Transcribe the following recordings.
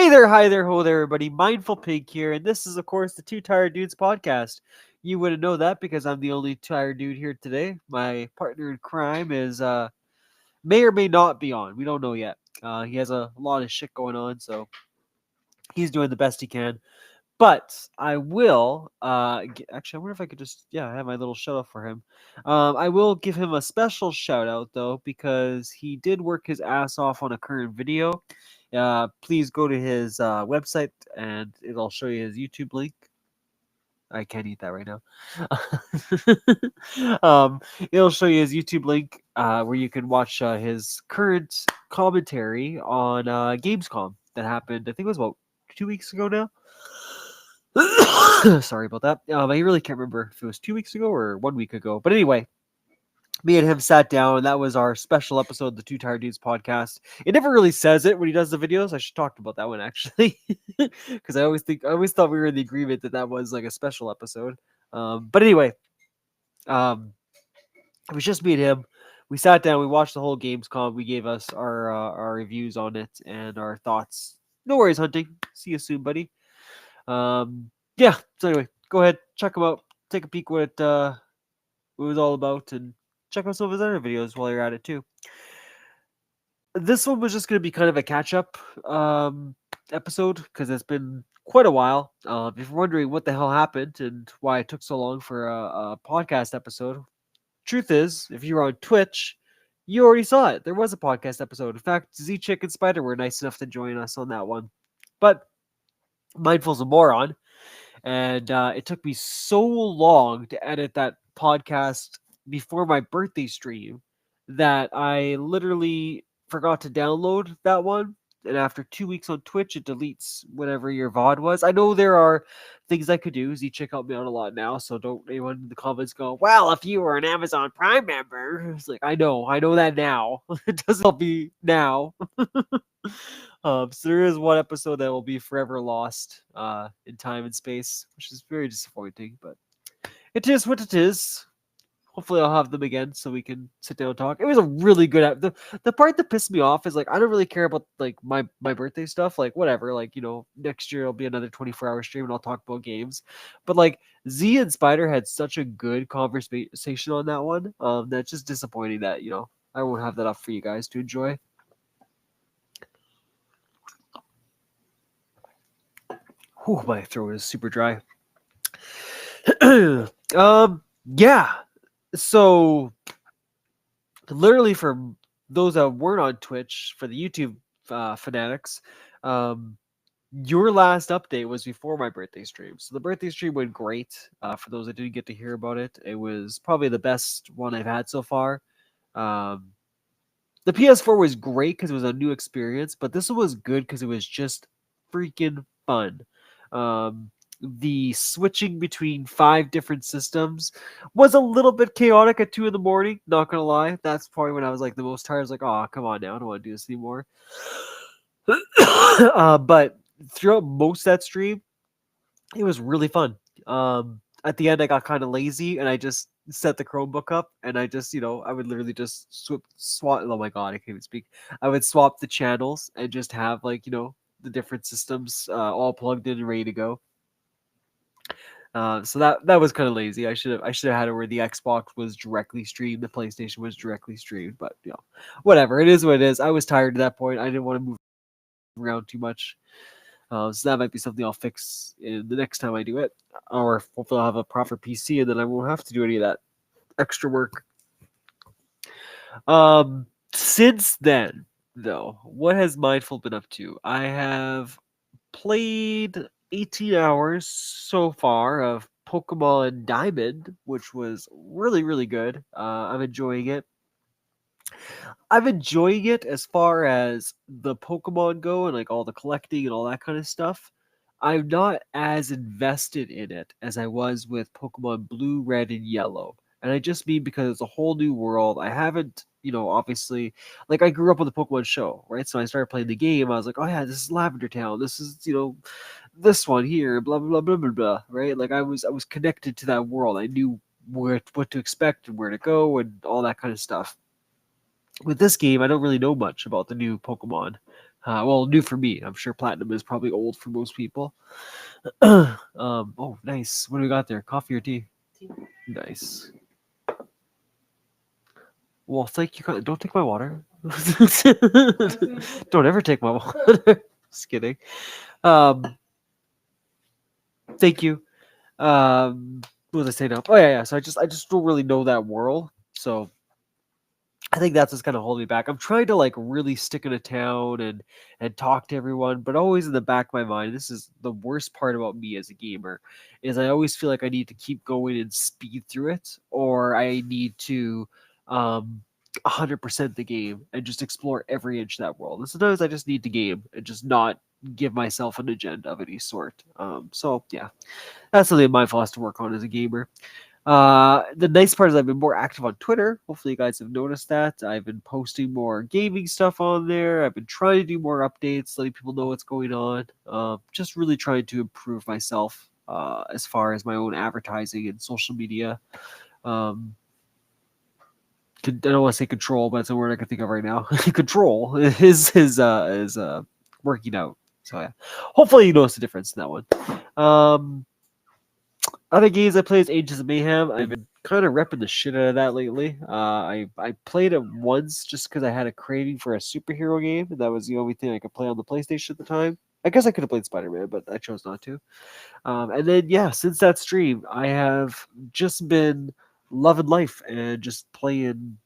hi there, ho there, everybody. Mindful Pig here, and this is, of course, the Two Tired Dudes podcast. You wouldn't know that because I'm the only tired dude here today. My partner in crime is may or may not be on. We don't know yet. He has a lot of shit going on, so he's doing the best he can. But I will, actually, I wonder if I could just, have my little shout out for him. I will give him a special shout out, though, because he did work his ass off on a current video. Please go to his website and it'll show you his YouTube link. I can't eat that right now. It'll show you his YouTube link where you can watch his current commentary on Gamescom that happened, I think it was about 2 weeks ago now. Sorry about that. I really can't remember if it was 2 weeks ago or 1 week ago. But anyway, me and him sat down, and that was our special episode of the Two Tired Dudes podcast. It never really says it when he does the videos. I should talk about that one actually, because I always thought we were in the agreement that was like a special episode. But anyway, it was just me and him. We sat down, we watched the whole Gamescom. We gave us our reviews on it and our thoughts. No worries, Hunting. See you soon, buddy. Yeah. So anyway, go ahead, check him out. Take a peek what it was all about, and check out some of his other videos while you're at it too. This one was just going to be kind of a catch-up episode because it's been quite a while. If you're wondering what the hell happened and why it took so long for a podcast episode, truth is, if you're on Twitch, you already saw it. There was a podcast episode. In fact, Z-Chick and Spider were nice enough to join us on that one. But Mindful's a moron, and it took me so long to edit that podcast before my birthday stream that I literally forgot to download that one. And after 2 weeks on Twitch, it deletes whatever your VOD was. I know there are things I could do. Z-Chick helped me out a lot now, so don't anyone in the comments go, well, if you were an Amazon Prime member. It's like, I know that now. It doesn't help me now. So there is one episode that will be forever lost in time and space, which is very disappointing, but it is what it is. Hopefully I'll have them again so we can sit down and talk. It was a really good the part that pissed me off is like I don't really care about like my birthday stuff, like whatever, like next year it'll be another 24-hour stream and I'll talk about games. But like Z and Spider had such a good conversation on that one. That's just disappointing that, I won't have that up for you guys to enjoy. Whew, my throat is super dry. Yeah. So, literally, for those that weren't on Twitch, for the YouTube fanatics, your last update was before my birthday stream. So the birthday stream went great. For those that didn't get to hear about it, it was probably the best one I've had so far. The PS4 was great because it was a new experience, but this one was good because it was just freaking fun. The switching between 5 different systems was a little bit chaotic at 2 in the morning. Not gonna lie, that's probably when I was like the most tired. I was like, "Oh, come on now, I don't want to do this anymore." But throughout most of that stream, it was really fun. At the end, I got kind of lazy and I just set the Chromebook up and I just, I would literally just swap. Oh my god, I can't even speak. I would swap the channels and just have like the different systems all plugged in and ready to go. So that was kind of lazy. I should have had it where the Xbox was directly streamed, the PlayStation was directly streamed, but whatever. It is what it is. I was tired at that point. I didn't want to move around too much. So that might be something I'll fix in the next time I do it, or hopefully I'll have a proper PC and then I won't have to do any of that extra work. Since then, though, what has Mindful been up to? I have played 18 hours so far of Pokemon Diamond, which was really, really good. I'm enjoying it. I'm enjoying it as far as the Pokemon go and like all the collecting and all that kind of stuff. I'm not as invested in it as I was with Pokemon Blue, Red, and Yellow. And I just mean because it's a whole new world. I haven't, obviously, like I grew up on the Pokemon show, right? So I started playing the game. I was like, oh yeah, this is Lavender Town. This is, this one here, blah blah blah blah blah, right? Like I was connected to that world. I knew what to expect and where to go and all that kind of stuff. With this game, I don't really know much about the new Pokemon. Well, new for me. I'm sure platinum is probably old for most people. Oh, nice. What do we got there? Coffee or tea? Tea. Nice. Well, thank you. Don't take my water. I was gonna get Don't it. ever take my water. Just kidding. Um, Thank you. What was I saying now? Oh yeah, yeah. So I just don't really know that world. So I think that's what's kind of holding me back. I'm trying to like really stick in a town and talk to everyone, but always in the back of my mind, this is the worst part about me as a gamer, is I always feel like I need to keep going and speed through it, or I need to 100% the game and just explore every inch of that world. And sometimes I just need to game and just not give myself an agenda of any sort. So yeah, that's something mindful has to work on as a gamer. The nice part is I've been more active on Twitter. Hopefully, you guys have noticed that. I've been posting more gaming stuff on there. I've been trying to do more updates, letting people know what's going on. Just really trying to improve myself as far as my own advertising and social media. Um, I don't want to say control, but it's a word I can think of right now. Control is working out. So yeah, hopefully you notice the difference in that one. Um, Other games I play is Ages of Mayhem. I've been kind of repping the shit out of that lately. I played it once just because I had a craving for a superhero game, and that was the only thing I could play on the PlayStation at the time. I guess I could have played Spider Man, but I chose not to. And then yeah, since that stream, I have just been loving life and just playing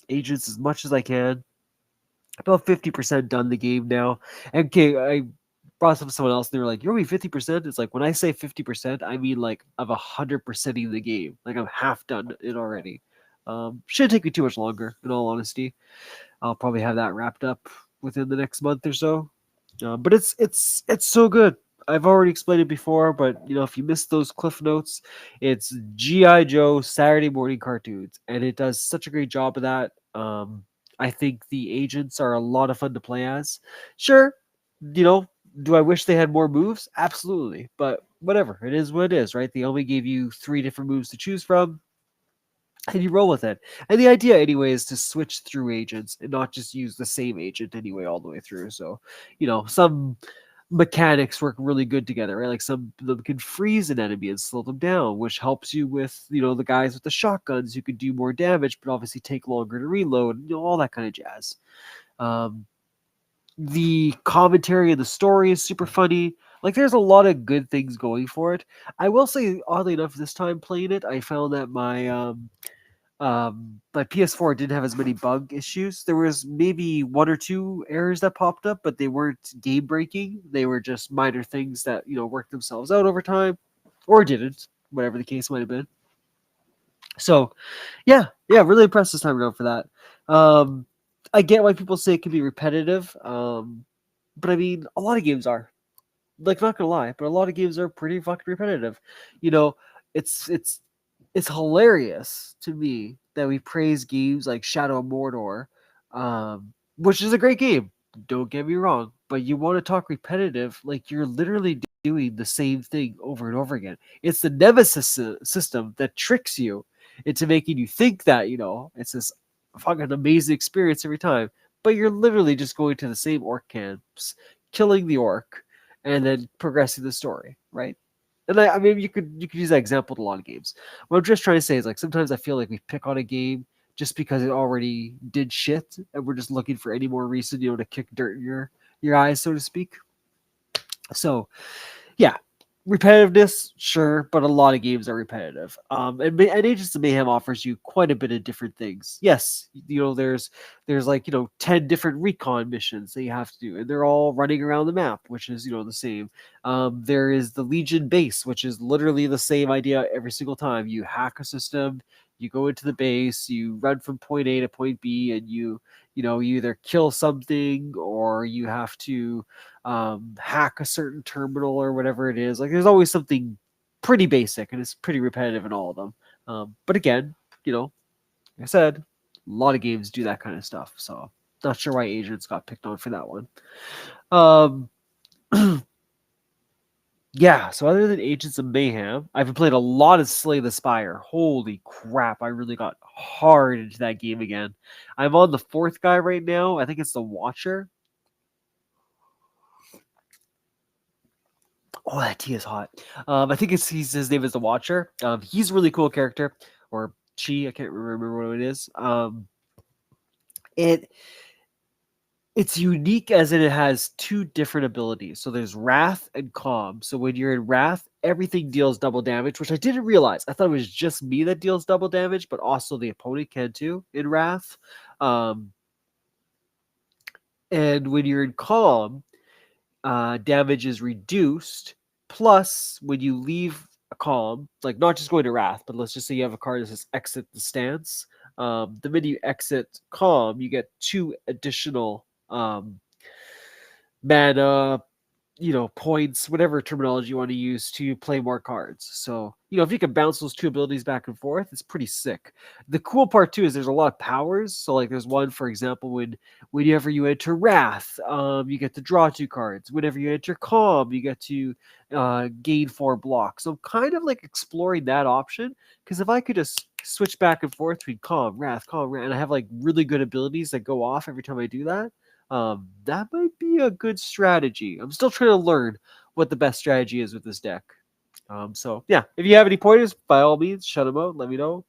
Agents as much as I can. About 50% done the game now. And okay, I brought this up to someone else, and they were like, "You're only 50%." It's like when I say 50%, I mean like of 100%ing the game. Like I'm half done it already. Shouldn't take me too much longer, in all honesty. I'll probably have that wrapped up within the next month or so. But it's so good. I've already explained it before, but if you missed those cliff notes, it's GI Joe Saturday morning cartoons, and it does such a great job of that. I think the agents are a lot of fun to play as. Sure, you know, do I wish they had more moves? Absolutely, but whatever. It is what it is, right? They only gave you three different moves to choose from, and you roll with it. And the idea, anyway, is to switch through agents and not just use the same agent anyway all the way through. So, some mechanics work really good together, right? Like some of them can freeze an enemy and slow them down, which helps you with, the guys with the shotguns who can do more damage, but obviously take longer to reload, all that kind of jazz. Um, the commentary and the story is super funny. Like, there's a lot of good things going for it. I will say, oddly enough, this time playing it, I found that my PS4 didn't have as many bug issues. There was maybe one or two errors that popped up, but they weren't game breaking. They were just minor things that worked themselves out over time, or didn't, whatever the case might have been. So yeah, yeah, really impressed this time around for that. I get why people say it can be repetitive, but I mean, a lot of games are. Like, not gonna lie, but a lot of games are pretty fucking repetitive. You know, it's it's it's hilarious to me that we praise games like Shadow of Mordor, which is a great game. Don't get me wrong, but you want to talk repetitive, like you're literally doing the same thing over and over again. It's the Nemesis system that tricks you into making you think that it's this fucking amazing experience every time, but you're literally just going to the same orc camps, killing the orc, and then progressing the story, right? And I mean, you could use that example in a lot of games. What I'm just trying to say is, like, sometimes I feel like we pick on a game just because it already did shit, and we're just looking for any more reason, to kick dirt in your eyes, so to speak. So yeah, repetitiveness, sure, but a lot of games are repetitive. And Agents of Mayhem offers you quite a bit of different things. Yes, there's like 10 different recon missions that you have to do, and they're all running around the map, which is the same. There is the Legion base, which is literally the same idea every single time. You hack a system. You go into the base, you run from point A to point B, and you either kill something or you have to hack a certain terminal or whatever it is. Like, there's always something pretty basic, and it's pretty repetitive in all of them. But again, like I said, a lot of games do that kind of stuff. So not sure why Agents got picked on for that one. Um, yeah. So other than Agents of Mayhem, I've played a lot of Slay the Spire. Holy crap! I really got hard into that game again. I'm on the fourth guy right now. I think it's the Watcher. Oh, that T is hot. I think his name is the Watcher. He's a really cool character, or she. I can't remember what it is. It it's unique as in it has two different abilities. So there's Wrath and Calm. So when you're in Wrath, everything deals double damage, which I didn't realize. I thought it was just me that deals double damage, but also the opponent can too in Wrath. Um, and when you're in Calm, damage is reduced. Plus, when you leave a calm, like not just going to Wrath, but let's just say you have a card that says exit the stance. The minute you exit calm, you get two additional mana, points, whatever terminology you want to use to play more cards. So, if you can bounce those two abilities back and forth, it's pretty sick. The cool part too is there's a lot of powers. So, like, there's one, for example, whenever you enter Wrath, you get to draw two cards. Whenever you enter Calm, you get to gain 4 blocks. So, I'm kind of like exploring that option because if I could just switch back and forth between Calm, Wrath, and I have like really good abilities that go off every time I do that, that might be a good strategy. I'm still trying to learn what the best strategy is with this deck. So yeah, if you have any pointers, by all means, shut them out. Let me know.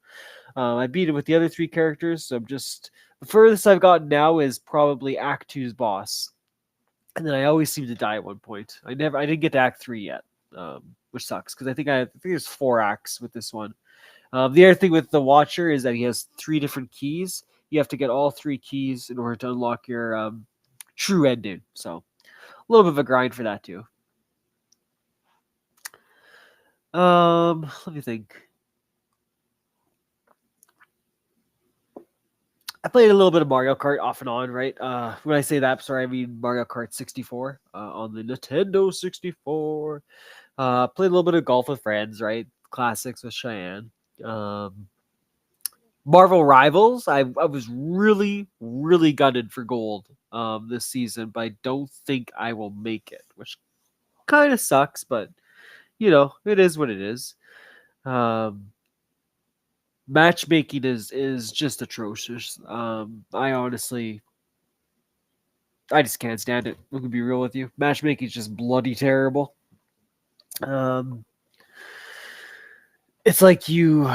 I beat it with the other 3 characters, so I'm just the furthest I've gotten now is probably Act Two's boss, and then I always seem to die at one point. I didn't get to Act 3 yet, which sucks because I think there's 4 acts with this one. The other thing with the Watcher is that he has 3 different keys. You have to get all 3 keys in order to unlock your true ending. So a little bit of a grind for that too. Let me think. I played a little bit of Mario Kart off and on, right? When I say that, sorry, I mean Mario Kart 64 on the Nintendo 64. Played a little bit of golf with friends, right? Classics with Cheyenne. Um, Marvel Rivals, I was really, really gutted for gold this season, but I don't think I will make it, which kind of sucks, but it is what it is. Um, Matchmaking is just atrocious. I just can't stand it. I'm gonna be real with you. Matchmaking is just bloody terrible. Um, it's like you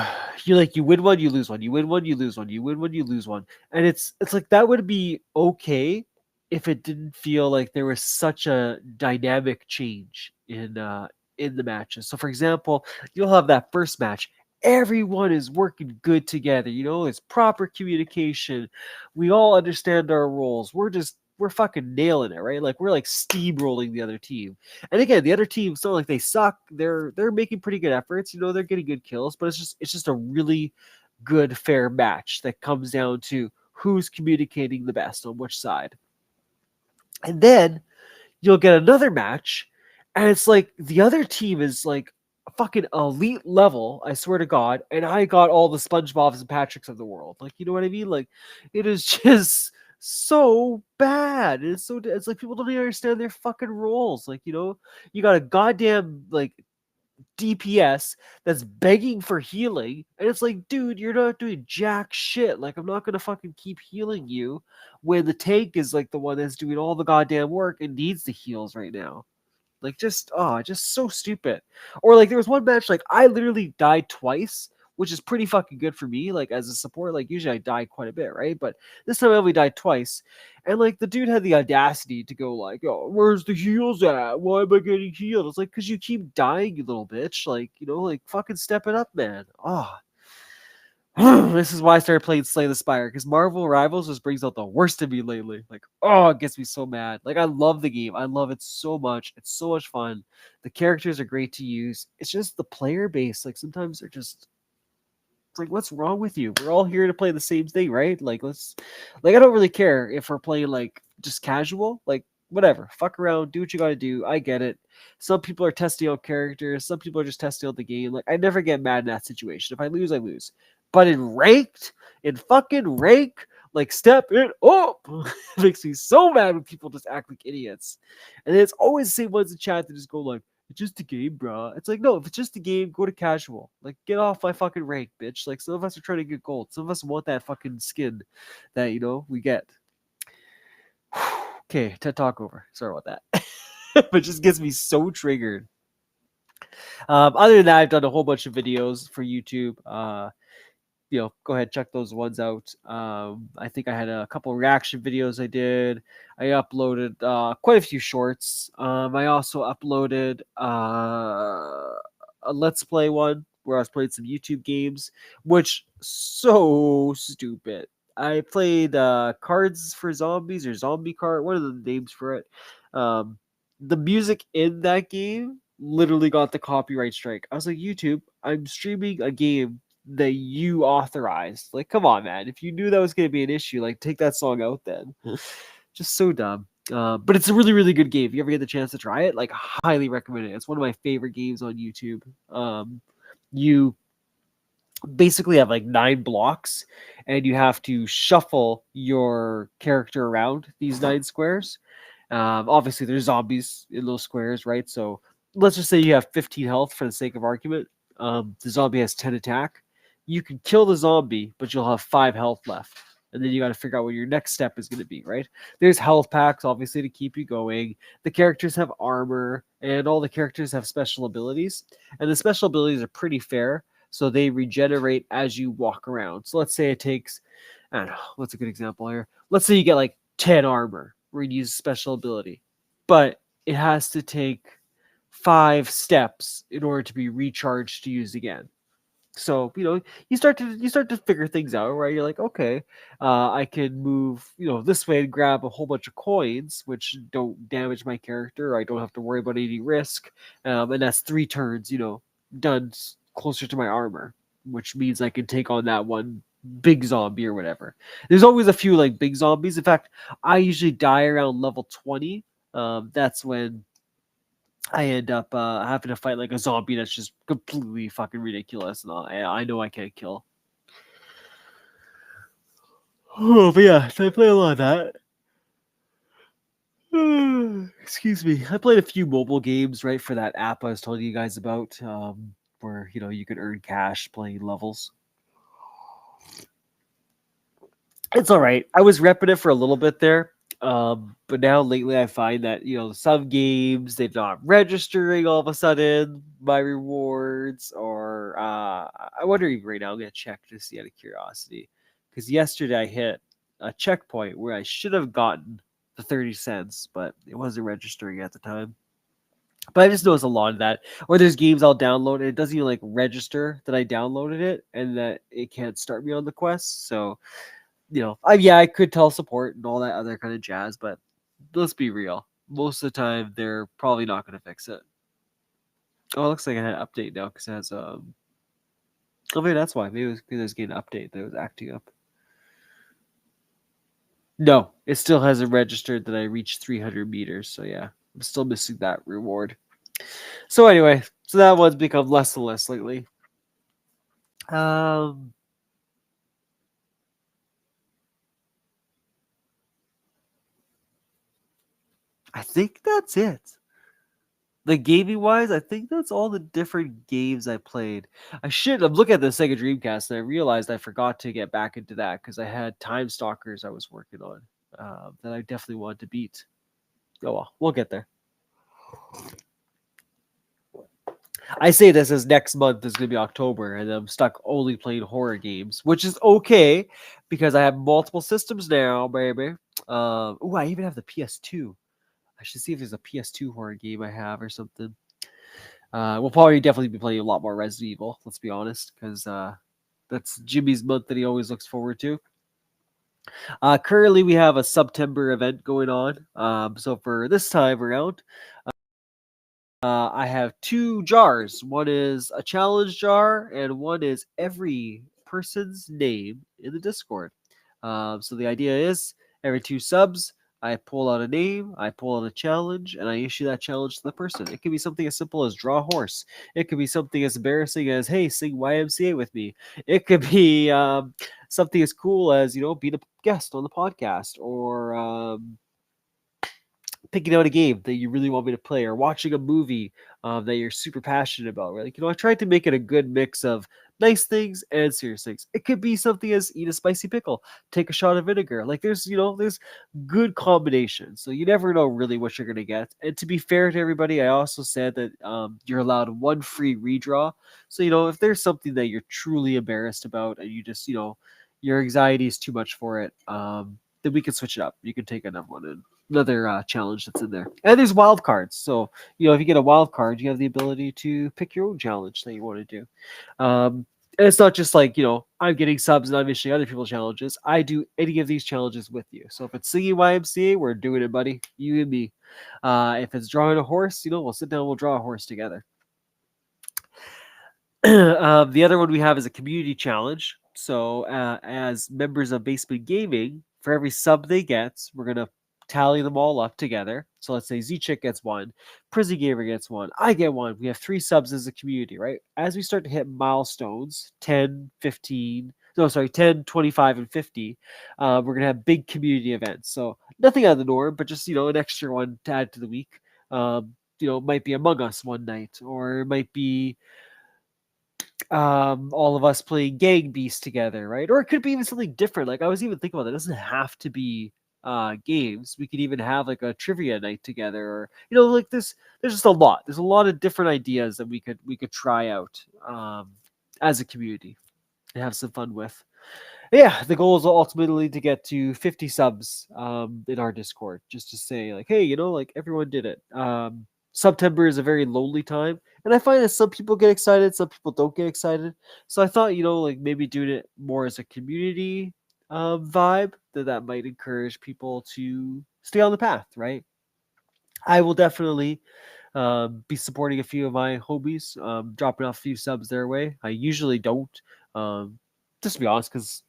win one, you lose one, you win one, you lose one, you win one, you lose one, and it's like that would be okay if it didn't feel like there was such a dynamic change in the matches. So for example, you'll have that first match, everyone is working good together, it's proper communication, we all understand our roles, we're fucking nailing it, right? Like we're like steamrolling the other team. And again, the other team, it's not like they suck. They're making pretty good efforts. They're getting good kills, but it's just a really good fair match that comes down to who's communicating the best on which side. And then you'll get another match, and it's like the other team is like a fucking elite level, I swear to God, and I got all the SpongeBob's and Patrick's of the world. Like, you know what I mean? Like, it is just so bad. It's like people don't even understand their fucking roles. Like, you got a goddamn like DPS that's begging for healing, and it's like, dude, you're not doing jack shit. Like, I'm not gonna fucking keep healing you when the tank is like the one that's doing all the goddamn work and needs the heals right now. Like, just so stupid. Or like there was one match, like I literally died twice, which is pretty fucking good for me. Like as a support, like usually I die quite a bit, right? But this time I only died twice. And like the dude had the audacity to go like, "Oh, where's the heals at? Why am I getting healed?" It's like, cause you keep dying, you little bitch. Like, like fucking step it up, man. Oh, this is why I started playing Slay the Spire, because Marvel Rivals just brings out the worst of me lately. Like, oh, it gets me so mad. Like, I love the game. I love it so much. It's so much fun. The characters are great to use. It's just the player base. Like, sometimes they're just. It's like, what's wrong with you? We're all here to play the same thing, right? Like, I don't really care if we're playing, like, just casual. Like, whatever. Fuck around. Do what you gotta do. I get it. Some people are testing out characters. Some people are just testing out the game. Like, I never get mad in that situation. If I lose, I lose. But in fucking rank, like step it up. It makes me so mad when people just act like idiots. And it's always the same ones in chat that just go like, it's just a game, bro. It's like, no, if it's just a game, go to casual. Like, get off my fucking rank, bitch. Like, some of us are trying to get gold. Some of us want that fucking skin that, we get. Okay, TED Talk over. Sorry about that. But it just gets me so triggered. Other than that, I've done a whole bunch of videos for YouTube. Go ahead, check those ones out. I think I had a couple reaction videos I did. I uploaded quite a few shorts. I also uploaded a Let's Play one where I was playing some YouTube games, which so stupid. I played Cards for Zombies or Zombie Card, one of the names for it. Um, the music in that game literally got the copyright strike. I was like, YouTube, I'm streaming a game that you authorized. Like, come on, man. If you knew that was going to be an issue, like, take that song out then. Just so dumb. But it's a really, really good game. If you ever get the chance to try it, like, highly recommend it. It's one of my favorite games on YouTube. You basically have like 9 blocks, and you have to shuffle your character around these 9 squares. Obviously, there's zombies in those squares, right? So let's just say you have 15 health for the sake of argument. The zombie has 10 attack. You can kill the zombie, but you'll have 5 health left. And then you got to figure out what your next step is going to be, right? There's health packs, obviously, to keep you going. The characters have armor, and all the characters have special abilities. And the special abilities are pretty fair, so they regenerate as you walk around. So let's say it takes, I don't know, what's a good example here? Let's say you get like 10 armor where you use a special ability, but it has to take 5 steps in order to be recharged to use again. So you start to figure things out, right? You're like, okay, I can move this way and grab a whole bunch of coins, which don't damage my character. I don't have to worry about any risk, and that's 3 turns. Done closer to my armor, which means I can take on that one big zombie or whatever. There's always a few like big zombies. In fact, I usually die around level 20. That's when I end up having to fight like a zombie that's just completely fucking ridiculous, and I know I can't kill. Oh, but yeah, so I play a lot of that. Excuse me. I played a few mobile games, right, for that app I was telling you guys about, where you can earn cash playing levels. It's all right. I was repping it for a little bit there. But now lately I find that, some games they're not registering all of a sudden my rewards, or I wonder even right now. I'm gonna check to see out of curiosity. Because yesterday I hit a checkpoint where I should have gotten the 30 cents, but it wasn't registering at the time. But I just noticed a lot of that. Or there's games I'll download and it doesn't even like register that I downloaded it and that it can't start me on the quest. So I could tell support and all that other kind of jazz, but let's be real. Most of the time, they're probably not going to fix it. Oh, it looks like I had an update now because it has Oh, maybe that's why. Maybe it was because I was getting an update that it was acting up. No, it still hasn't registered that I reached 300 meters. So yeah, I'm still missing that reward. So anyway, that one's become less and less lately. Um, I think that's it. The gaming wise, I think that's all the different games I played. I'm looking at the Sega Dreamcast and I realized I forgot to get back into that because I had Time Stalkers I was working on, that I definitely wanted to beat. Oh well, we'll get there. I say this as next month is going to be October, and I'm stuck only playing horror games, which is okay because I have multiple systems now, baby. I even have the PS2. I should see if there's a PS2 horror game I have or something. We'll probably definitely be playing a lot more Resident Evil. Let's be honest, because that's Jimmy's month that he always looks forward to. Currently, we have a September event going on. So for this time around, I have 2 jars. One is a challenge jar, and one is every person's name in the Discord. So the idea is every 2 subs, I pull out a name, I pull out a challenge, and I issue that challenge to the person. It could be something as simple as draw a horse. It could be something as embarrassing as, hey, sing YMCA with me. It could be something as cool as, be the guest on the podcast, or picking out a game that you really want me to play, or watching a movie that you're super passionate about. Right? Like, I tried to make it a good mix of nice things and serious things. It could be something as eat a spicy pickle, take a shot of vinegar. Like, there's good combinations. So you never know really what you're gonna get. And to be fair to everybody, I also said that you're allowed one free redraw. So if there's something that you're truly embarrassed about and you just your anxiety is too much for it, then we can switch it up. You can take another one in another challenge that's in there. And there's wild cards. So, if you get a wild card, you have the ability to pick your own challenge that you want to do. And it's not just like, I'm getting subs and I'm issuing other people's challenges. I do any of these challenges with you. So if it's singing YMCA, we're doing it, buddy. You and me. If it's drawing a horse, we'll sit down, we'll draw a horse together. The other one we have is a community challenge. So, as members of Basement Gaming, for every sub they get, we're gonna tally them all up together. So let's say Z-Chick gets one, Prizzy Gamer gets one, I get one. We have 3 subs as a community, right? As we start to hit milestones, 10, 15, no, sorry, 10, 25, and 50, we're gonna have big community events. So nothing out of the norm, but just an extra one to add to the week. It might be Among Us one night, or it might be all of us playing Gang Beast together, right? Or it could be even something different. Like, I was even thinking about that. It doesn't have to be games. We could even have like a trivia night together, or like this. There's just a lot. There's a lot of different ideas that we could try out as a community and have some fun with. Yeah, the goal is ultimately to get to 50 subs in our Discord, just to say like, hey, like everyone did it. September is a very lonely time, and I find that some people get excited, some people don't get excited. So I thought, like maybe doing it more as a community vibe, that might encourage people to stay on the path, right? I will definitely be supporting a few of my homies, dropping off a few subs their way. I usually don't, um, just to be honest, because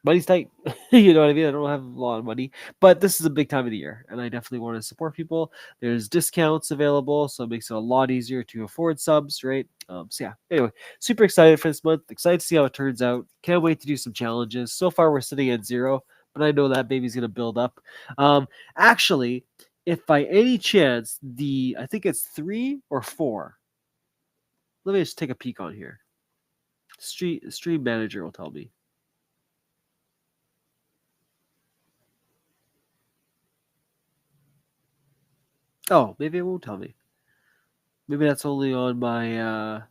money's tight. You know what I mean? I don't have a lot of money, but this is a big time of the year, and I definitely want to support people. There's discounts available, so it makes it a lot easier to afford subs, right? So yeah. Anyway, super excited for this month. Excited to see how it turns out. Can't wait to do some challenges. So far, we're sitting at 0, but I know that baby's gonna build up. Actually, if by any chance I think it's 3 or 4. Let me just take a peek on here. Stream manager will tell me. Oh, maybe it won't tell me. Maybe that's only on my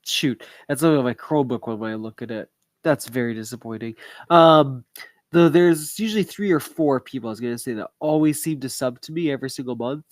shoot. That's only on my Chromebook when I look at it. That's very disappointing. Um there's usually 3 or 4 people, I was gonna say, that always seem to sub to me every single month.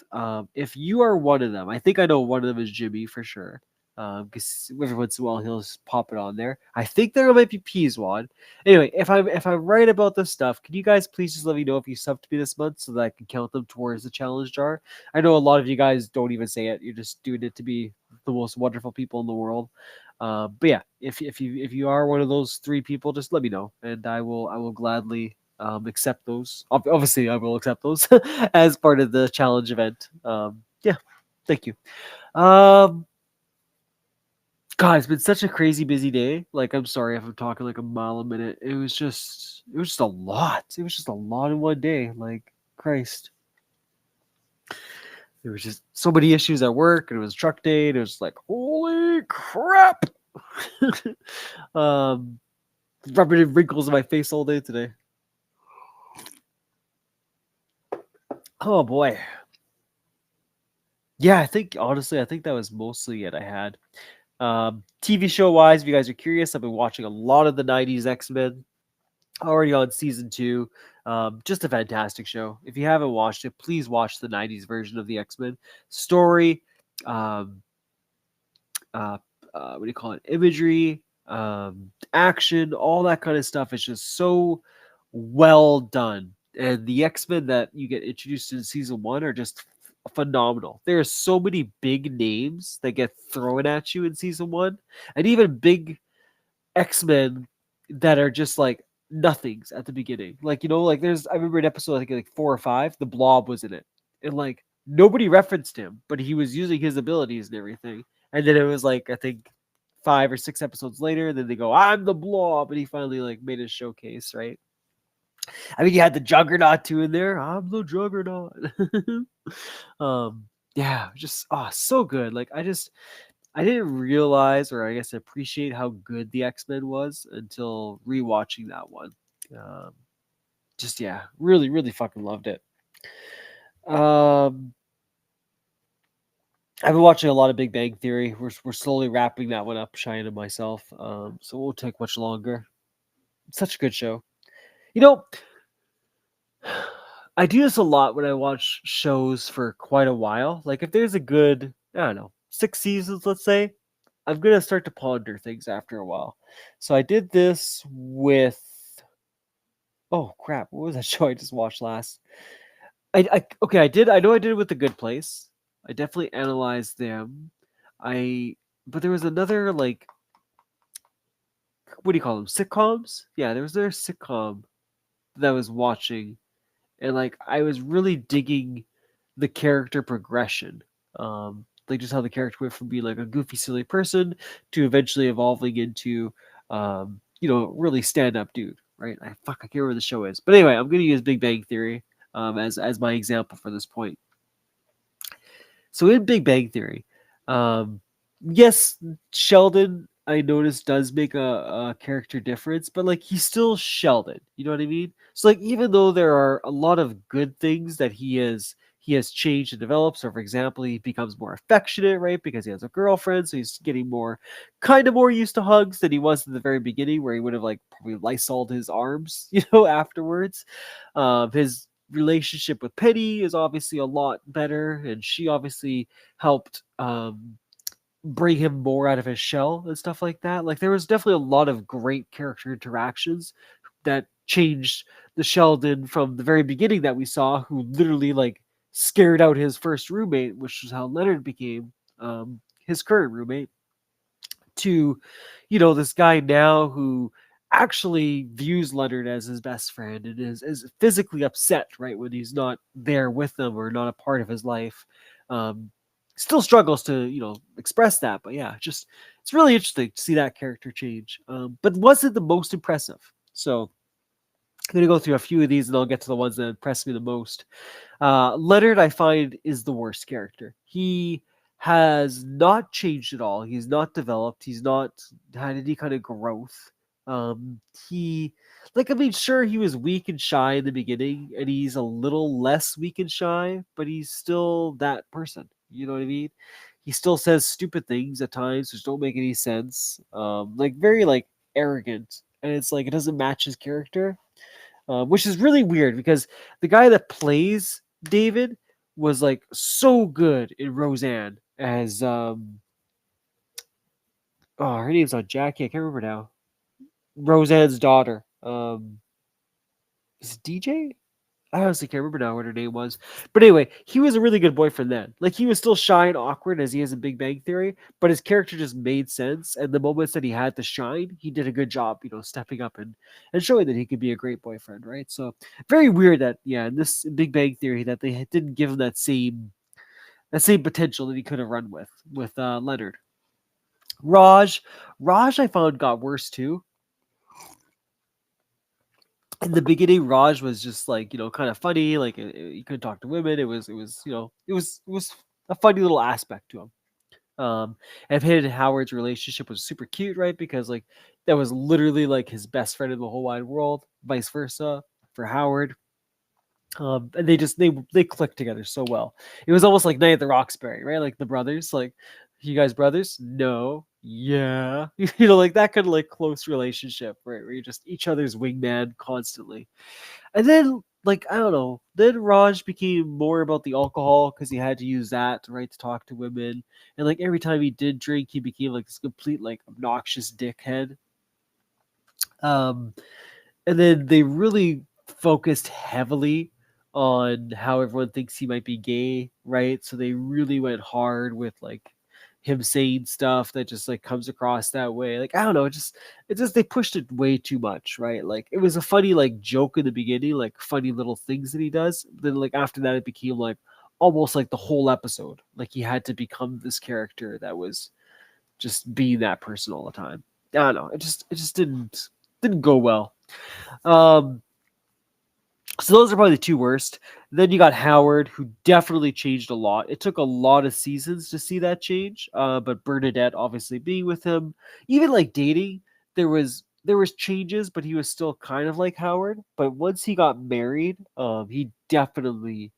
If you are one of them, I think I know one of them is Jimmy for sure. Because every once in a while he'll just pop it on there. I think there might be Peaswad. Anyway, if I'm right about this stuff, can you guys please just let me know if you subbed to me this month so that I can count them towards the challenge jar? I know a lot of you guys don't even say it. You're just doing it to be the most wonderful people in the world. But yeah, if you are one of those 3 people, just let me know, and I will gladly accept those. Obviously, I will accept those as part of the challenge event. Yeah, thank you. Um, God, it's been such a crazy busy day. Like, I'm sorry if I'm talking like a mile a minute. It was just a lot. It was just a lot in one day. Like, Christ. There was just so many issues at work, and it was truck day, and it was like, holy crap. um, rubbing wrinkles in my face all day today. Oh boy. Yeah, I think that was mostly it I had. TV show wise, if you guys are curious, I've been watching a lot of the 90s X-Men, already on season 2. Just a fantastic show. If you haven't watched it, please watch the 90s version of the X-Men. Story, um, what do you call it? Imagery, action, all that kind of stuff is just so well done. And the X-Men that you get introduced in season 1 are just phenomenal. There are so many big names that get thrown at you in season 1, and even big X-Men that are just like nothings at the beginning. Like, like I remember an episode, I think like 4 or 5, the Blob was in it. And like nobody referenced him, but he was using his abilities and everything. And then it was like, I think 5 or 6 episodes later. Then they go, I'm the Blob, and he finally like made his showcase, right? I mean, you had the Juggernaut too in there. I'm the Juggernaut. um, yeah, just so good. Like I didn't realize, or I guess appreciate how good the X Men was until rewatching that one. Um, just yeah, really, really fucking loved it. Um, I've been watching a lot of Big Bang Theory. We're slowly wrapping that one up, Cheyenne and myself. So it won't take much longer. It's such a good show. You know, I do this a lot when I watch shows for quite a while. Like if there's a good, I don't know, 6 seasons, let's say, I'm gonna start to ponder things after a while. So I did this with, oh crap, what was that show I just watched last? I okay, I did. I know I did it with The Good Place. I definitely analyzed them. I but there was another like, what do you call them? Sitcoms? Yeah, there was their sitcom that I was watching, and like I was really digging the character progression. Like just how the character went from being like a goofy, silly person to eventually evolving into, really stand up dude. Right? I can't remember what the show is, but anyway, I'm gonna use Big Bang Theory as my example for this point. So in Big Bang Theory, um, yes, Sheldon I noticed does make a character difference, but like he's still Sheldon. You know what I mean? So like even though there are a lot of good things that he has changed and developed. So for example, he becomes more affectionate, right? Because he has a girlfriend, so he's getting more used to hugs than he was in the very beginning, where he would have like probably lysoled his arms, afterwards. His relationship with Penny is obviously a lot better, and she obviously helped bring him more out of his shell and stuff like that. Like there was definitely a lot of great character interactions that changed the Sheldon from the very beginning that we saw, who literally like scared out his first roommate, which is how Leonard became his current roommate, to this guy now who actually views Leonard as his best friend and is physically upset right when he's not there with them or not a part of his life. um Still struggles to express that, but yeah, just it's really interesting to see that character change. But was it the most impressive? So I'm gonna go through a few of these and I'll get to the ones that impressed me the most. Leonard, I find, is the worst character. He has not changed at all. He's not developed. He's not had any kind of growth. He, like, I mean, sure, he was weak and shy in the beginning, and he's a little less weak and shy, but he's still that person. You know what I mean? He still says stupid things at times, which don't make any sense. Like very like arrogant, and it's like it doesn't match his character, which is really weird because the guy that plays David was like so good in Roseanne as her name's not Jackie, I can't remember now. Roseanne's daughter. Is it DJ? I honestly can't remember now what her name was. But anyway, he was a really good boyfriend then. Like he was still shy and awkward as he is in Big Bang Theory, but his character just made sense. And the moments that he had to shine, he did a good job, stepping up and showing that he could be a great boyfriend, right? So very weird that in this Big Bang Theory that they didn't give him that same potential that he could have run with Leonard. Raj, Raj, I found got worse too. In the beginning, Raj was just like kind of funny. Like he couldn't talk to women. It was a funny little aspect to him. And him and Howard's relationship was super cute, right? Because like that was literally like his best friend in the whole wide world. Vice versa for Howard. And they clicked together so well. It was almost like Night at the Roxbury, right? Like the brothers, like you guys brothers? No, yeah, like that kind of like close relationship, right? Where you're just each other's wingman constantly. And then like I don't know, then Raj became more about the alcohol because he had to use that right to talk to women, and like every time he did drink, he became like this complete like obnoxious dickhead. Um, and then they really focused heavily on how everyone thinks he might be gay, right? So they really went hard with like him saying stuff that just like comes across that way. Like I don't know, it just they pushed it way too much, right? Like it was a funny like joke in the beginning, like funny little things that he does. Then like after that it became like almost like the whole episode. Like he had to become this character that was just being that person all the time. I don't know. It just didn't go well. Um, so those are probably the two worst. Then you got Howard, who definitely changed a lot. It took a lot of seasons to see that change. But Bernadette obviously being with him, even like dating, there was changes, but he was still kind of like Howard. But once he got married, he definitely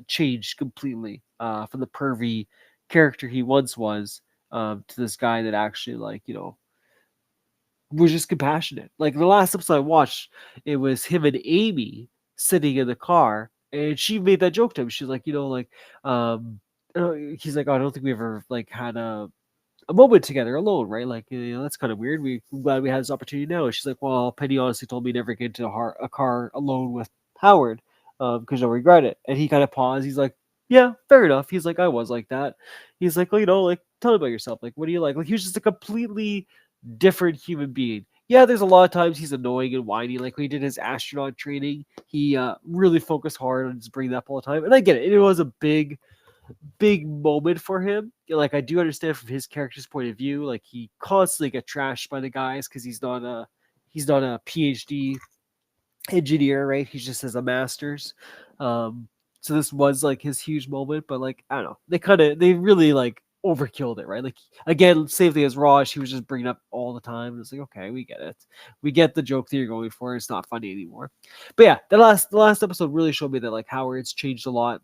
changed completely from the pervy character he once was to this guy that actually was just compassionate. Like the last episode I watched, it was him and Amy sitting in the car, and she made that joke to him. She's like, um, he's like, oh, I don't think we ever like had a moment together alone, right? Like, that's kind of weird. I'm glad we had this opportunity now. And she's like, well, Penny honestly told me never get into a car alone with Howard, because you'll regret it. And he kind of paused. He's like, yeah, fair enough. He's like, I was like that. He's like, well, like, tell me about yourself. Like, what do you like? Like, he was just a completely different human being. Yeah, there's a lot of times he's annoying and whiny. Like when he did his astronaut training, he really focused hard on just bringing that up all the time. And I get it. It was a big moment for him. Like I do understand from his character's point of view. Like he constantly get trashed by the guys because he's not a PhD engineer, right? He just has a master's. Um, so this was like his huge moment, but like I don't know, they really like overkilled it, right? Like again, same thing as Raj, he was just bringing up all the time. It's like okay, we get it, we get the joke that you're going for. It's not funny anymore. But yeah, the last episode really showed me that like Howard's changed a lot.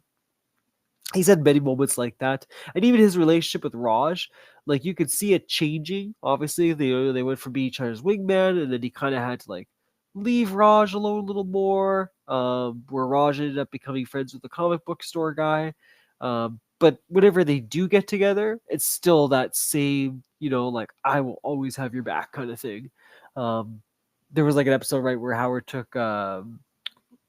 He's had many moments like that, and even his relationship with Raj, like you could see it changing. Obviously, they went from being each other's wingman, and then he kind of had to like leave Raj alone a little more. Where Raj ended up becoming friends with the comic book store guy. But whenever they do get together, it's still that same, like I will always have your back kind of thing. Um, there was like an episode right where Howard took Albert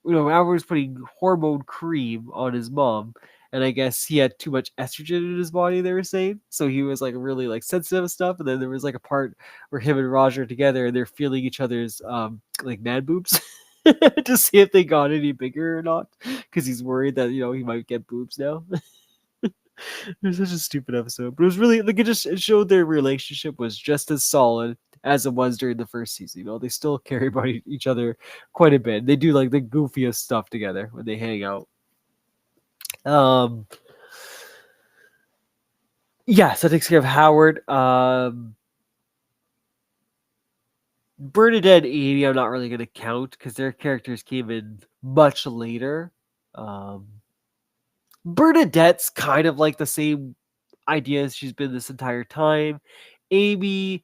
was putting hormone cream on his mom, and I guess he had too much estrogen in his body. They were saying, so he was like really like sensitive and stuff. And then there was like a part where him and Roger are together and they're feeling each other's like man boobs to see if they got any bigger or not, because he's worried that he might get boobs now. It was such a stupid episode, but it was really like it showed their relationship was just as solid as it was during the first season. They still care about each other quite a bit. They do like the goofiest stuff together when they hang out. Um, yeah, so that takes care of Howard. Bernadette and Amy, I'm not really going to count because their characters came in much later. Um, Bernadette's kind of like the same idea as she's been this entire time. Amy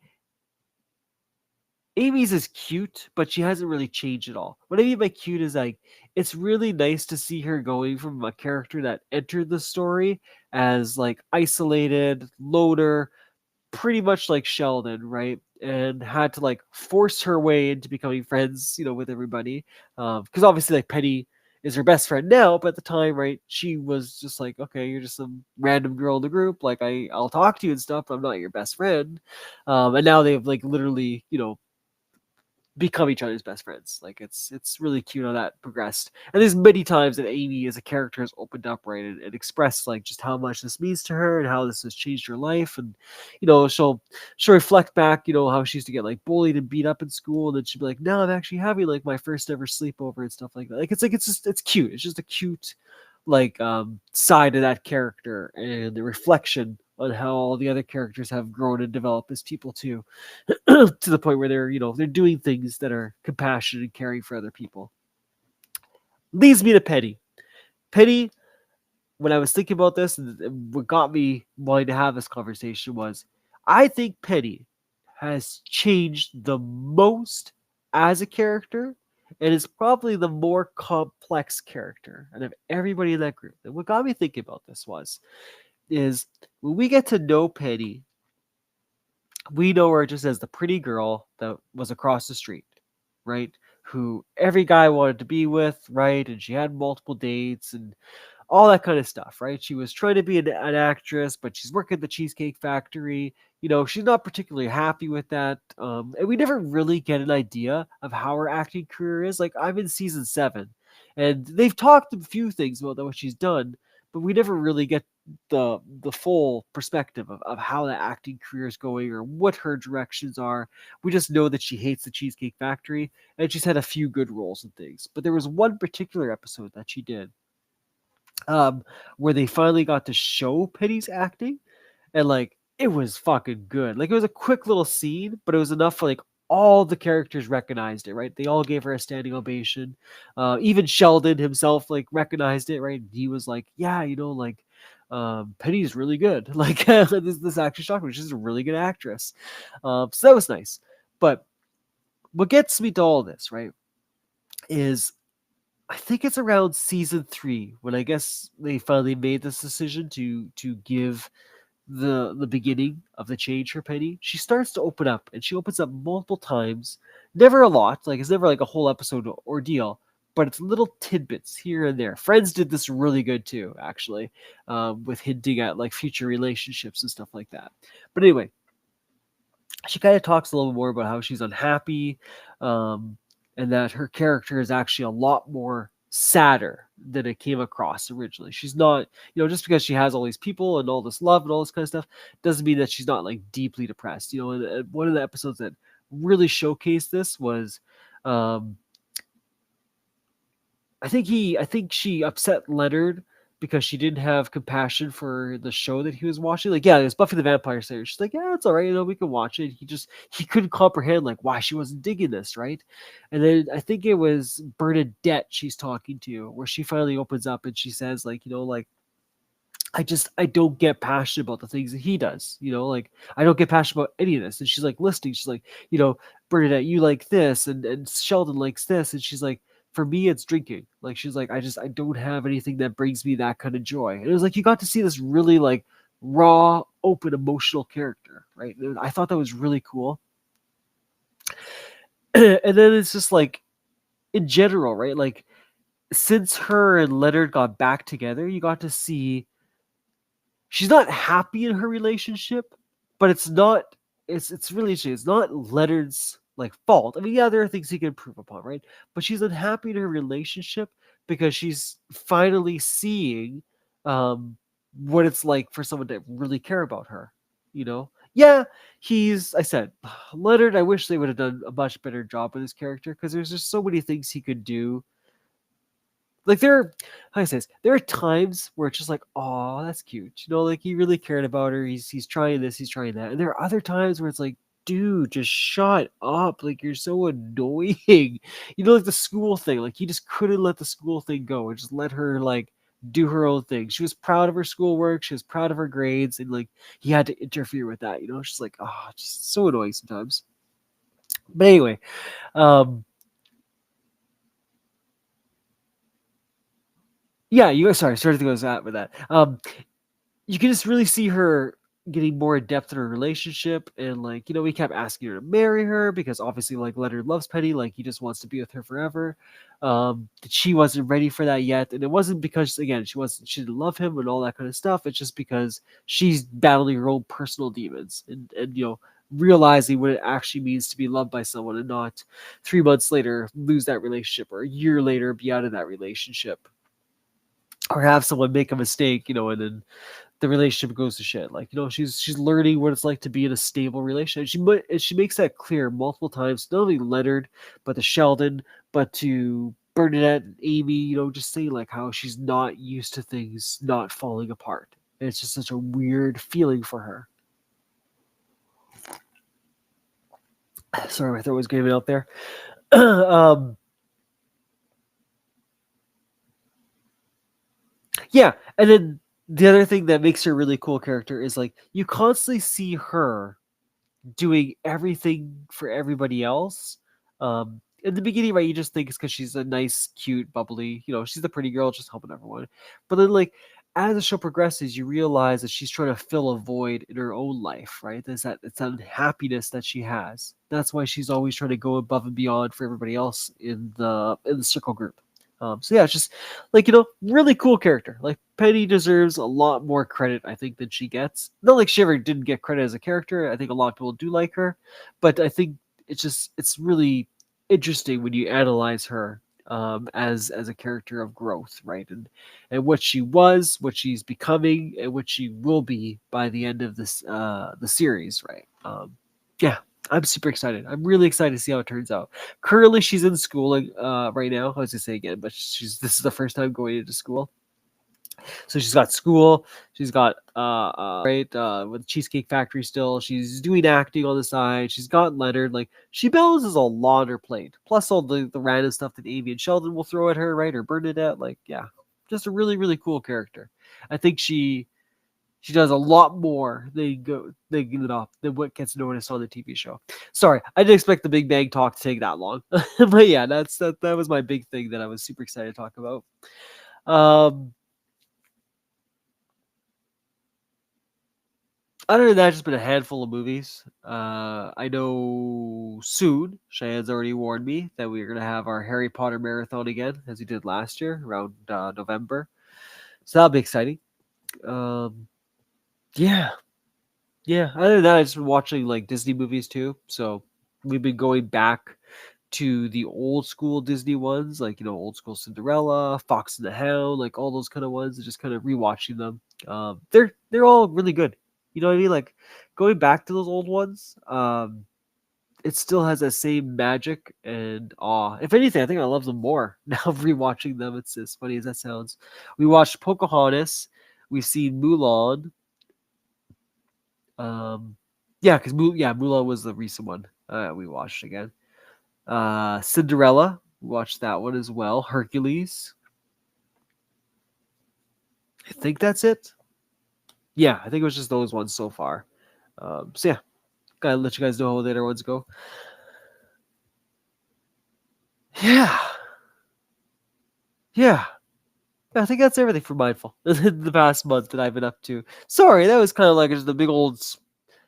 Amy's is cute, but she hasn't really changed at all. What I mean by cute is like it's really nice to see her going from a character that entered the story as like isolated, loner, pretty much like Sheldon, right? And had to like force her way into becoming friends, with everybody. Because obviously, like Penny is her best friend now, but at the time, right, she was just like, okay, you're just some random girl in the group. Like I'll talk to you and stuff, but I'm not your best friend. And now they've like literally, become each other's best friends. Like it's really cute how that progressed. And there's many times that Amy as a character has opened up, right, and expressed like just how much this means to her and how this has changed her life. And she'll reflect back, how she used to get like bullied and beat up in school, and then she'd be like, now I'm actually having like my first ever sleepover and stuff like that. Like it's cute. It's just a cute like side of that character and the reflection on how all the other characters have grown and developed as people too, to the point where they're doing things that are compassionate and caring for other people. Leads me to Penny. Penny, when I was thinking about this, what got me wanting to have this conversation was I think Penny has changed the most as a character and is probably the more complex character out of everybody in that group. And what got me thinking about this is when we get to know Penny, we know her just as the pretty girl that was across the street, right? Who every guy wanted to be with, right? And she had multiple dates and all that kind of stuff, right? She was trying to be an actress, but she's working at the Cheesecake Factory. She's not particularly happy with that. And we never really get an idea of how her acting career is. Like, I'm in season 7, and they've talked a few things about what she's done, but we never really get the full perspective of how the acting career is going or what her directions are. We just know that she hates the Cheesecake Factory and she's had a few good roles and things. But there was one particular episode that she did um, where they finally got to show Penny's acting, and like it was fucking good. Like it was a quick little scene, but it was enough for like all the characters recognized it. Right, they all gave her a standing ovation. Even Sheldon himself like recognized it. Right, he was like, yeah, like. Penny's really good. Like this actually shocked me. She's a really good actress. So that was nice. But what gets me to all this, right, is I think it's around season 3 when I guess they finally made this decision to give the beginning of the change for Penny. She starts to open up, and she opens up multiple times. Never a lot, like it's never like a whole episode ordeal, but it's little tidbits here and there. Friends did this really good too, actually, with hinting at like future relationships and stuff like that. But anyway, she kind of talks a little more about how she's unhappy, um, and that her character is actually a lot more sadder than it came across originally. She's not, just because she has all these people and all this love and all this kind of stuff, doesn't mean that she's not like deeply depressed. And one of the episodes that really showcased this was, um, I think she upset Leonard because she didn't have compassion for the show that he was watching. Like, yeah, it was Buffy the Vampire Slayer. She's like, yeah, it's all right, we can watch it. He couldn't comprehend like why she wasn't digging this, right? And then I think it was Bernadette she's talking to, where she finally opens up and she says, like, like I don't get passionate about the things that he does. Like I don't get passionate about any of this. And she's like listening. She's like, Bernadette, you like this, and Sheldon likes this, and she's like, for me, it's drinking. Like she's like, I don't have anything that brings me that kind of joy. And it was like you got to see this really like raw, open, emotional character, right? And I thought that was really cool. And then it's just like in general, right? Like since her and Leonard got back together, you got to see she's not happy in her relationship, but it's really interesting. It's not Leonard's like fault. I mean, yeah, there are things he can improve upon, right? But she's unhappy in her relationship because she's finally seeing what it's like for someone to really care about her. Yeah, I said, Leonard, I wish they would have done a much better job with his character because there's just so many things he could do. Like how I say this, there are times where it's just like, oh, that's cute. Like he really cared about her. He's trying this, he's trying that. And there are other times where it's like, dude, just shut up. Like you're so annoying. Like the school thing. Like he just couldn't let the school thing go and just let her like do her own thing. She was proud of her schoolwork, she was proud of her grades, and like he had to interfere with that. She's like, oh, just so annoying sometimes. But anyway, um yeah, sorry to go with that. You can just really see her getting more in depth in her relationship, and like we kept asking her to marry her because obviously like Leonard loves Penny, like he just wants to be with her forever. She wasn't ready for that yet, and it wasn't because again she didn't love him and all that kind of stuff. It's just because she's battling her own personal demons and realizing what it actually means to be loved by someone and not 3 months later lose that relationship or a year later be out of that relationship or have someone make a mistake, and then the relationship goes to shit. Like, she's learning what it's like to be in a stable relationship. She makes that clear multiple times, not only Leonard, but to Sheldon, but to Bernadette and Amy, just saying like how she's not used to things not falling apart. And it's just such a weird feeling for her. Sorry, my throat was giving out there. um, yeah, and then the other thing that makes her a really cool character is like you constantly see her doing everything for everybody else. In the beginning, right, you just think it's because she's a nice, cute, bubbly, she's the pretty girl just helping everyone. But then, like, as the show progresses, you realize that she's trying to fill a void in her own life, right? It's that unhappiness that she has. That's why she's always trying to go above and beyond for everybody else in the circle group. So yeah, it's just like really cool character. Like Penny deserves a lot more credit, I think, than she gets. Not like she ever didn't get credit as a character. I think a lot of people do like her, but I think it's really interesting when you analyze her as a character of growth, right? And what she was, what she's becoming, and what she will be by the end of this the series, right? Yeah, I'm super excited. I'm really excited to see how it turns out. Currently, she's in schooling right now. I was gonna say again, but she's this is the first time going into school. So she's got school, she's got right with Cheesecake Factory still. She's doing acting on the side. She's got Leonard. Like she balances a lot on her plate. Plus all the random stuff that Amy and Sheldon will throw at her, right? Or Bernadette. Like yeah, just a really cool character. I think she does a lot more than what gets noticed on the TV show. Sorry, I didn't expect the Big Bang talk to take that long, but yeah, that was my big thing that I was super excited to talk about. Um, Other than that, just been a handful of movies. I know soon Cheyenne's already warned me that we're gonna have our Harry Potter marathon again, as we did last year around November. So that'll be exciting. Um, yeah, yeah. Other than that, I've just been watching like Disney movies too. So we've been going back to the old school Disney ones, like old school Cinderella, Fox and the Hound, like all those kind of ones, and just kind of rewatching them. They're all really good. You know what I mean? Like going back to those old ones, it still has that same magic and awe. If anything, I think I love them more now rewatching them. It's as funny as that sounds. We watched Pocahontas. We've seen Mulan. Um, yeah, because Mulan was the recent one we watched again. Cinderella, we watched that one as well. Hercules. I think that's it. Yeah, I think it was just those ones so far. So yeah, gotta let you guys know how the other ones go. Yeah, yeah. I think that's everything for mindful the past month that I've been up to. Sorry, that was kind of like just a big old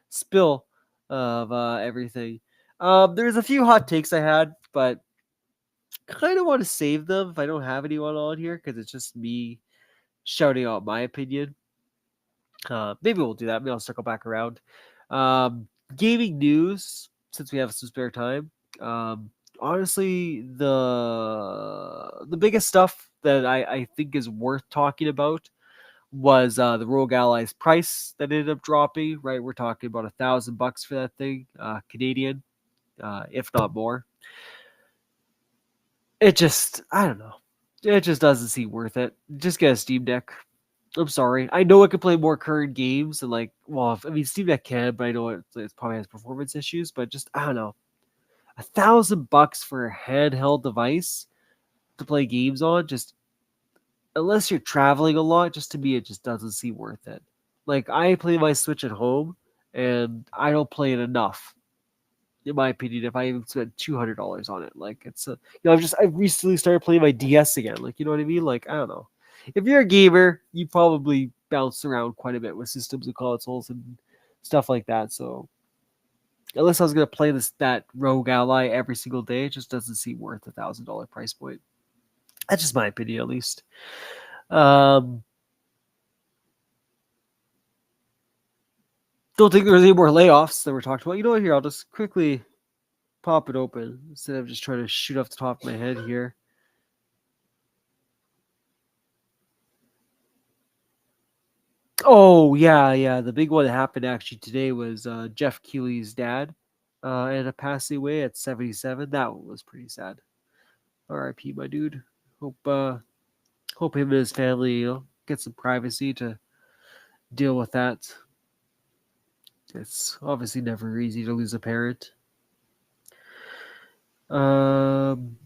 spill of everything. There's a few hot takes I had, but kind of want to save them if I don't have anyone on here because it's just me shouting out my opinion. Maybe we'll do that. Maybe I'll circle back around. Um, Gaming news, since we have some spare time. Honestly, the biggest stuff that I think is worth talking about was the Rogue Allies price that ended up dropping. Right, we're talking about $1,000 for that thing, Canadian, if not more. It just, I don't know. It just doesn't seem worth it. Just get a Steam Deck. I'm sorry. I know it can play more current games and like, well, I mean, Steam Deck can, but I know it probably has performance issues. But just I don't know, $1,000 for a handheld device to play games on, just unless you're traveling a lot, just to me, it just doesn't seem worth it. Like I play my Switch at home, and I don't play it enough, in my opinion. If I even spent $200 on it, like it's a, I recently started playing my DS again. Like you know what I mean? Like I don't know. If you're a gamer, you probably bounce around quite a bit with systems and consoles and stuff like that. So unless I was gonna play that Rogue Ally every single day, it just doesn't seem worth $1,000 price point. That's just my opinion, at least. Um, don't think there's any more layoffs that we're talking about. You know what? Here, I'll just quickly pop it open instead of just trying to shoot off the top of my head here. Oh yeah. The big one that happened actually today was Jeff Keighley's dad ended up passing away at 77. That one was pretty sad. R.I.P. my dude. Hope him and his family get some privacy to deal with that. It's obviously never easy to lose a parent. Um.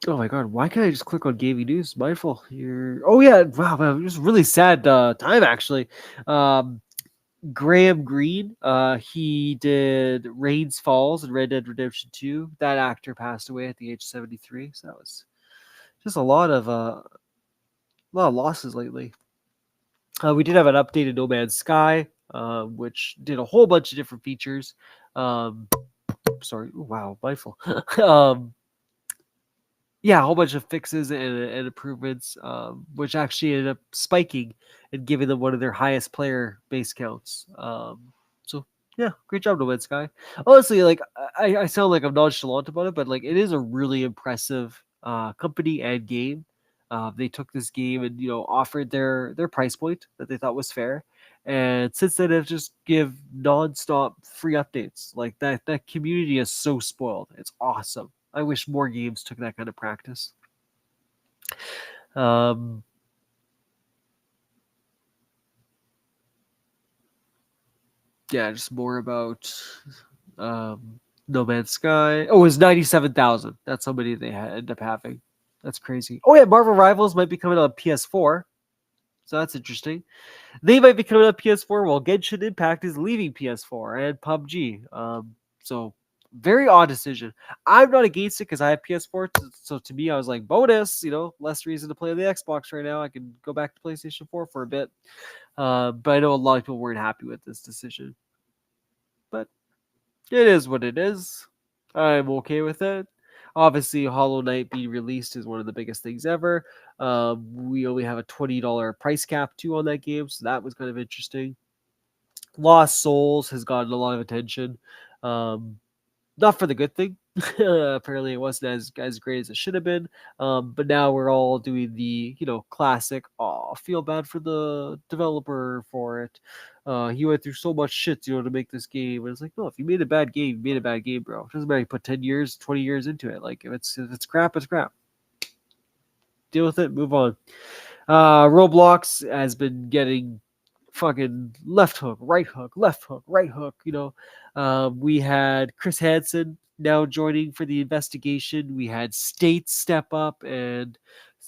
Oh my god, why can't I just click on gaming news? Mindful. You're. Oh yeah. Wow. It was a really sad time actually. Um. Graham Greene, he did Rains Falls and Red Dead Redemption 2. That actor passed away at the age of 73. So that was just a lot of losses lately. We did have an updated No Man's Sky, which did a whole bunch of different features. Um, sorry, wow, mindful. um, yeah, a whole bunch of fixes and improvements, which actually ended up spiking and giving them one of their highest player base counts. So Yeah, great job, No Man's Sky. Honestly, like I sound like I'm nonchalant about it, but like it is a really impressive company and game. They took this game and offered their price point that they thought was fair, and since then have just give nonstop free updates. Like that community is so spoiled. It's awesome. I wish more games took that kind of practice. Um, yeah, just more about um, No Man's Sky. Oh, it was 97,000. That's how many they end up having. That's crazy. Oh yeah, Marvel Rivals might be coming on PS4, so that's interesting. They might be coming on PS4 while Genshin Impact is leaving PS4 and PUBG. So very odd decision. I'm not against it because I have PS4, so to me I was like bonus. Less reason to play on the Xbox right now. I can go back to PlayStation 4 for a bit. But I know a lot of people weren't happy with this decision. But it is what it is. I'm okay with it. Obviously, Hollow Knight being released is one of the biggest things ever. We only have a $20 price cap too on that game, so that was kind of interesting. Lost Souls has gotten a lot of attention. Um, Not for the good thing. Apparently, it wasn't as great as it should have been. But now we're all doing the classic. Oh, feel bad for the developer for it. He went through so much shit to make this game. And it's like, no, if you made a bad game, you made a bad game, bro. It doesn't matter. You put 10 years, 20 years into it. Like if it's crap, it's crap. Deal with it. Move on. Roblox has been getting fucking left hook, right hook, left hook, right hook. We had Chris Hansen now joining for the investigation. We had states step up and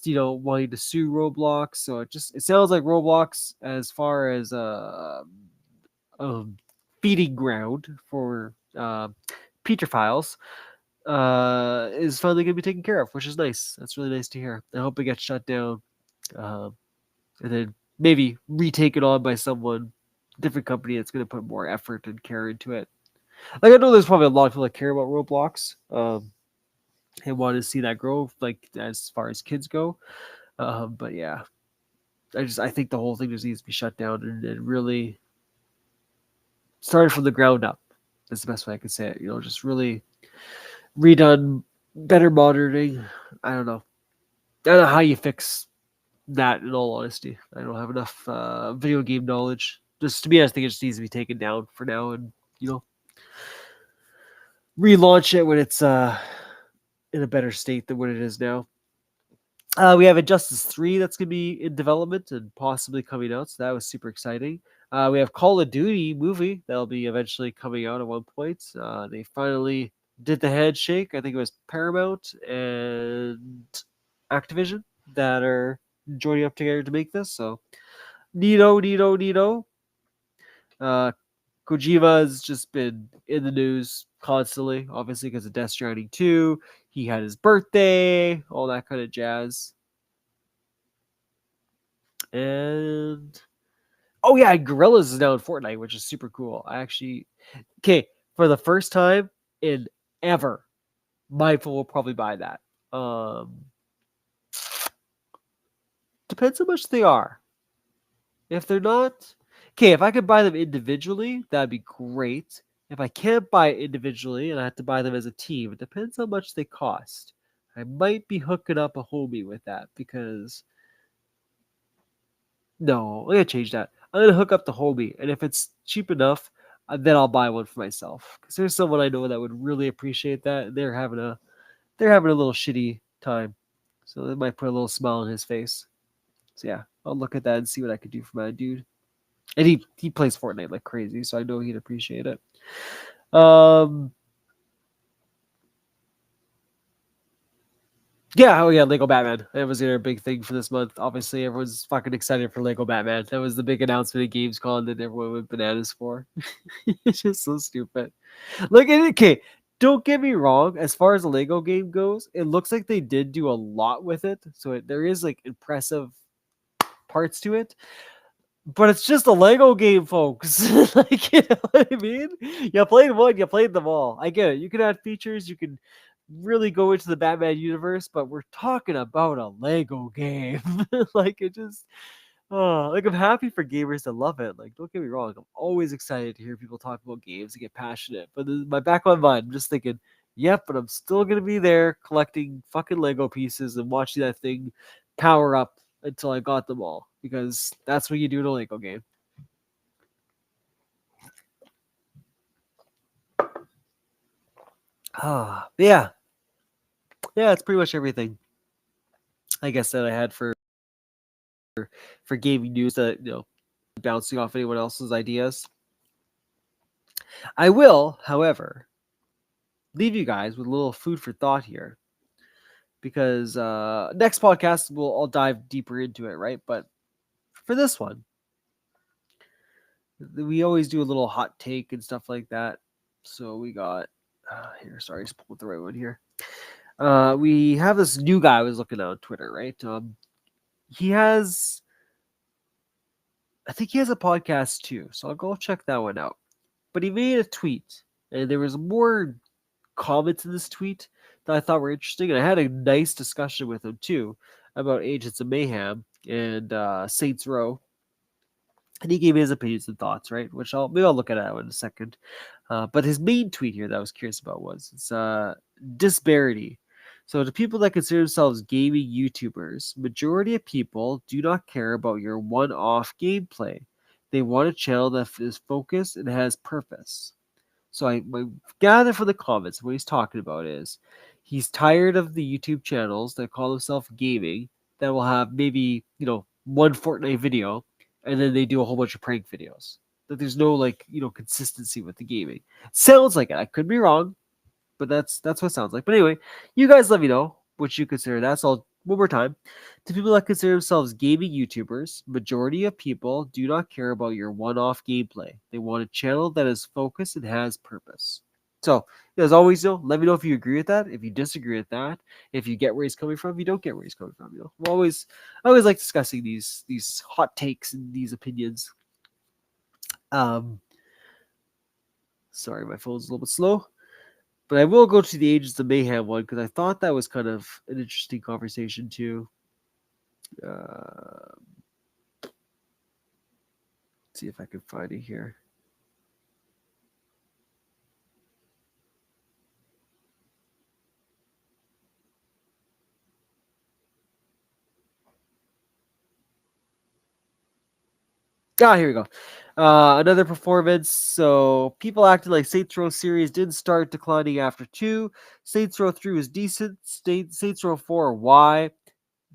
wanting to sue Roblox. So it sounds like Roblox, as far as um, feeding ground for Peter Files, is finally going to be taken care of, which is nice. That's really nice to hear. I hope it gets shut down. Um, and then maybe retaken on by someone different company that's going to put more effort and care into it. Like I know there's probably a lot of people that care about Roblox, and want to see that grow, like as far as kids go. But yeah, I think the whole thing just needs to be shut down and really started from the ground up. That's the best way I could say it. Just really redone, better monitoring. I don't know. I don't know how you fix that, in all honesty. I don't have enough video game knowledge. Just to be honest, I think it just needs to be taken down for now and you know relaunch it when it's in a better state than what it is now. We have Injustice 3 that's going to be in development and possibly coming out, so that was super exciting. We have Call of Duty movie that'll be eventually coming out at one point. They finally did the handshake. I think it was Paramount and Activision that are joining up together to make this. So, neato, neato, neato. Uh, Kojima has just been in the news constantly, obviously because of Death Stranding 2. He had his birthday, all that kind of jazz. And oh yeah, Gorillas is now in Fortnite, which is super cool. I actually for the first time in ever, Mindful will probably buy that. Depends how much they are. If they're not if I could buy them individually, that'd be great. If I can't buy it individually and I have to buy them as a team, it depends how much they cost. I might be hooking up a homie with that because no, I'm gonna change that. I'm gonna hook up the homie, and if it's cheap enough, then I'll buy one for myself. Because there's someone I know that would really appreciate that. And they're having a little shitty time, so it might put a little smile on his face. So yeah, I'll look at that and see what I could do for my dude. And he plays Fortnite like crazy, so I know he'd appreciate it. Um, Yeah, oh yeah, Lego Batman. That was their big thing for this month. Obviously, everyone's fucking excited for Lego Batman. That was the big announcement at Gamescom that everyone went bananas for. It's just so stupid. Like, okay, don't get me wrong. As far as the Lego game goes, it looks like they did do a lot with it. So there is like impressive parts to it. But it's just a Lego game, folks. Like, you know what I mean? You played one, you played them all. I get it. You can add features, you can really go into the Batman universe, but we're talking about a Lego game. Like, it just, Oh, like I'm happy for gamers that love it. Like, don't get me wrong, I'm always excited to hear people talk about games and get passionate. But in my back of my mind, I'm just thinking, yep, but I'm still gonna be there collecting fucking Lego pieces and watching that thing power up until I got them all. Because that's what you do in a Lego game. Ah, yeah, yeah, it's pretty much everything. I guess that I had for gaming news that bouncing off anyone else's ideas. I will, however, leave you guys with a little food for thought here because next podcast I'll dive deeper into it, right? But for this one, we always do a little hot take and stuff like that. So we got here. Sorry, just pulled the right one here. We have this new guy I was looking at on Twitter, right? He has, I think he has a podcast too. So I'll go check that one out. But he made a tweet, and there was more comments in this tweet that I thought were interesting, and I had a nice discussion with him too about Agents of Mayhem and Saints Row, and he gave me his opinions and thoughts, right? Which I'll look at that one in a second. But his main tweet here that I was curious about was it's disparity. So the people that consider themselves gaming YouTubers, majority of people do not care about your one-off gameplay. They want a channel that is focused and has purpose. So I gather from the comments what he's talking about is he's tired of the YouTube channels that call themselves gaming that will have maybe one Fortnite video and then they do a whole bunch of prank videos. That there's no consistency with the gaming. Sounds like it. I could be wrong, but that's what it sounds like. But anyway, you guys let me know what you consider that. So one more time. To people that consider themselves gaming YouTubers, majority of people do not care about your one-off gameplay. They want a channel that is focused and has purpose. So, as always, let me know if you agree with that, if you disagree with that, if you get where he's coming from, if you don't get where he's coming from. I always like discussing these hot takes and these opinions. Um, sorry, my phone's a little bit slow. But I will go to the Agents of Mayhem one because I thought that was kind of an interesting conversation too. Uh, see if I can find it here. Ah, here we go. Another performance. So people acted like Saints Row series didn't start declining after 2. Saints Row 3 was decent. Saints Row 4, why?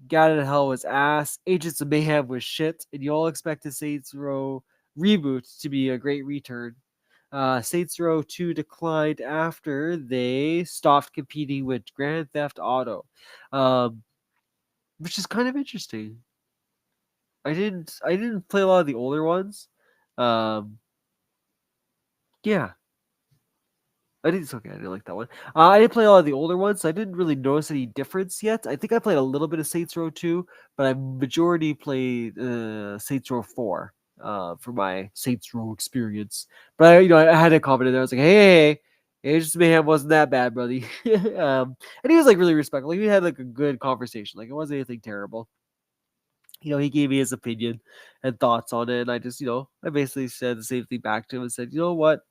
Got in Hell was ass. Agents of Mayhem was shit. And you all expected Saints Row reboot to be a great return. Saints Row 2 declined after they stopped competing with Grand Theft Auto, um, which is kind of interesting. I didn't play a lot of the older ones. Um, yeah, I didn't. It's okay. I didn't like that one. I didn't play a lot of the older ones, so I didn't really notice any difference yet. I think I played a little bit of Saints Row 2, but I majority played Saints Row 4 for my Saints Row experience. But I had a comment in there. I was like, hey, Agents of Mayhem wasn't that bad, buddy. And he was like really respectful. Like, we had like a good conversation. Like, it wasn't anything terrible. He gave me his opinion and thoughts on it, and I just, I basically said the same thing back to him and said, you know what?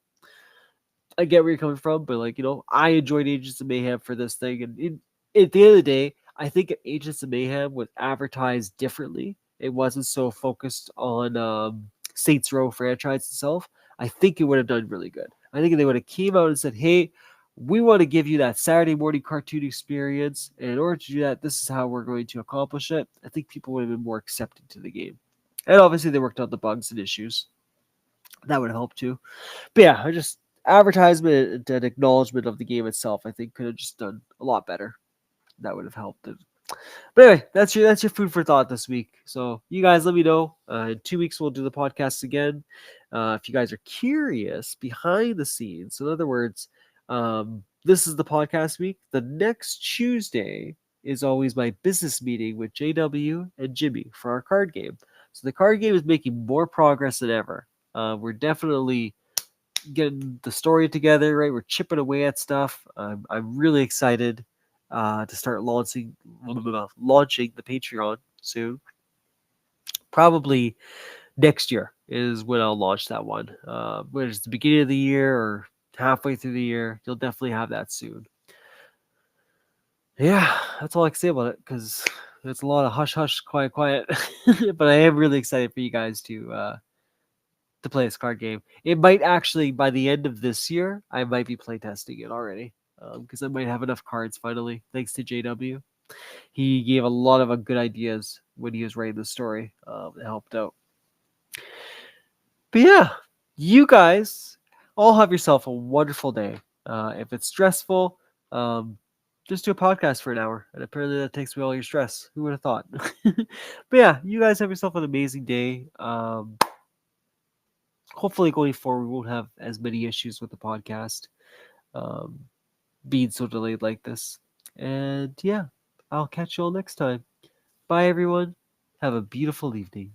I get where you're coming from, but like, I enjoyed Agents of Mayhem for this thing, and at the end of the day, I think if Agents of Mayhem was advertised differently, it wasn't so focused on Saints Row franchise itself. I think it would have done really good. I think if they would have came out and said, "Hey, we want to give you that Saturday morning cartoon experience, and in order to do that, this is how we're going to accomplish it." I think people would have been more accepted to the game, and obviously they worked out the bugs and issues that would help too. But yeah, I just advertisement and acknowledgement of the game itself, I think could have just done a lot better. That would have helped it. But anyway, that's your food for thought this week. So you guys let me know. In 2 weeks we'll do the podcast again. If you guys are curious behind the scenes, so in other words, this is the podcast week. The next Tuesday is always my business meeting with JW and Jimmy for our card game. So the card game is making more progress than ever. We're definitely getting the story together, right? We're chipping away at stuff. I'm really excited to start launching the Patreon soon. Probably next year is when I'll launch that one. Whether it's the beginning of the year or halfway through the year, you'll definitely have that soon. Yeah, that's all I can say about it because it's a lot of hush hush, quiet, quiet. But I am really excited for you guys to play this card game. It might actually by the end of this year, I might be playtesting it already because I might have enough cards finally, thanks to JW. He gave a lot of good ideas when he was writing the story. It helped out. But yeah, you guys all have yourself a wonderful day. If it's stressful, um, just do a podcast for an hour, and apparently that takes away all your stress. Who would have thought? But yeah, you guys have yourself an amazing day. Hopefully, going forward, we won't have as many issues with the podcast um, being so delayed like this. And yeah, I'll catch you all next time. Bye, everyone. Have a beautiful evening.